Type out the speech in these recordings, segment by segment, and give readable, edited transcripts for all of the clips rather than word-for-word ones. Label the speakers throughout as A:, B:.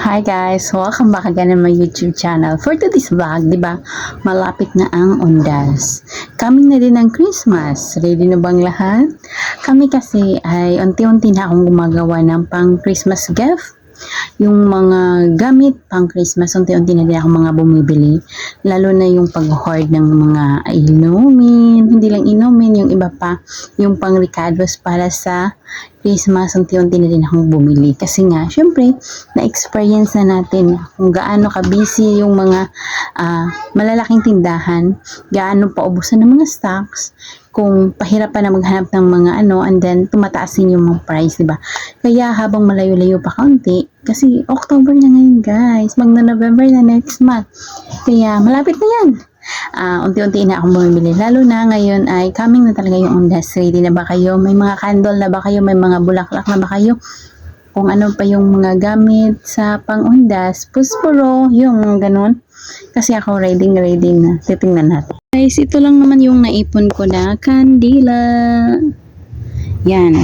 A: Hi guys! Welcome back again on my YouTube channel. For today's vlog, di ba, malapit na ang Undas. Coming na din ang Christmas. Ready na bang lahat? Kami kasi ay unti-unti na akong gumagawa ng pang Christmas gift. Yung mga gamit pang Christmas, unti-unti na din ako mga bumibili. Lalo na yung pag-hoard ng mga inumin, hindi lang inumin, yung iba pa, yung pang recados para sa Christmas, unti-unti na din akong bumili. Kasi nga, syempre, na-experience na natin kung gaano ka-busy yung mga malalaking tindahan, gaano paubusan ng mga stocks, kung pahirapan na maghanap ng mga and then tumataas din yung mga price, diba? Kaya habang malayo-layo pa kaunti, kasi October na ngayon guys, magna-November na next month. Kaya malapit na yan. Unti-unti na akong bumibili. Lalo na ngayon ay coming na talaga yung Undas. Ready na ba kayo? May mga candle na ba kayo? May mga bulaklak na ba kayo? Kung ano pa yung mga gamit sa pang-Undas, puspuro, yung ganun. Kasi ako ready na. Titingnan natin. Guys, ito lang naman yung naipon ko na kandila. Yan.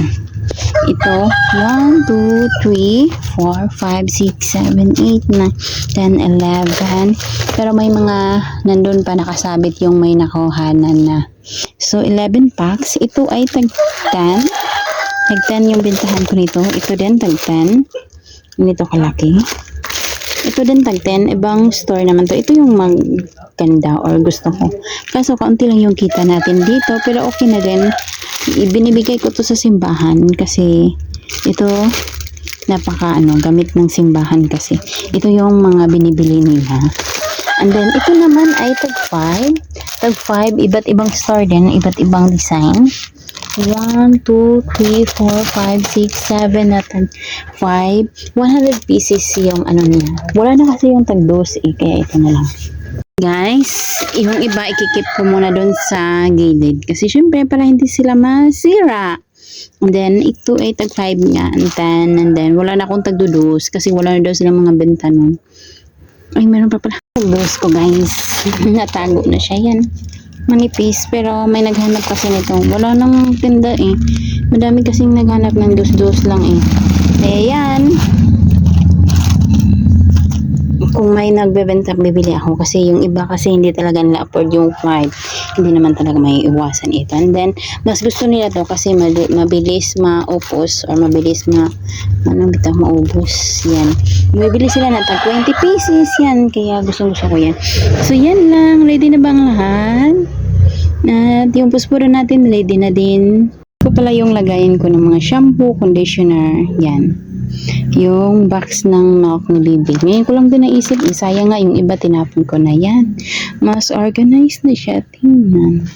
A: Ito, 1, 2, 3, 4, 5, 6, 7, 8, 9, 10, 11. Pero may mga nandun pa nakasabit yung may nakuhanan na. So, 11 packs. Ito ay tag 10. Tag 10 yung bintahan ko nito. Ito din tag 10. Ganito kalaki. Ito din tag 10. Ibang store naman to. Ito yung maganda or gusto ko. Kaso kaunti lang yung kita natin dito. Pero okay na din. Ibinibigay ko to sa simbahan kasi ito gamit ng simbahan kasi ito yung mga binibili nila. And then ito naman ay tag 5 iba't ibang store din, iba't ibang design. 1, 2, 3, 4, 5, 6, 7, 5, 100 pieces yung niya. Wala na kasi yung tag 2 kaya ito na lang. Guys, yung iba ikikip ko muna doon sa gilid kasi syempre para hindi sila masira. And then ito ay tag 5 nga and then wala na akong tag 2 kasi wala na daw silang mga benta nun. Ay meron pa pala tag 2 ko guys. Natago na siya yan. Manipis pero may naghanap kasi nito. Wala nang tinda eh. Madami kasing naghanap ng 2 lang eh. Kaya yan. Kung may nagbebenta, bibili ako kasi yung iba kasi hindi talaga nila afford yung 5. Hindi naman talaga may iwasan ito. And then, mas gusto nila to kasi mabilis maupos or mabilis maubos. Yan. Bibili sila na tag 20 pieces yan. Kaya gusto ko yan. So, yan lang. Ready na ba ang lahat? At yung puspuro natin, ready na din. Ito pala yung lagayin ko ng mga shampoo, conditioner. Yan. Yung box ng milk ni Bibi. Ngayon ko lang din naisip, sayang nga yung iba tinapon ko na yan. Mas organized na siya. Tingnan.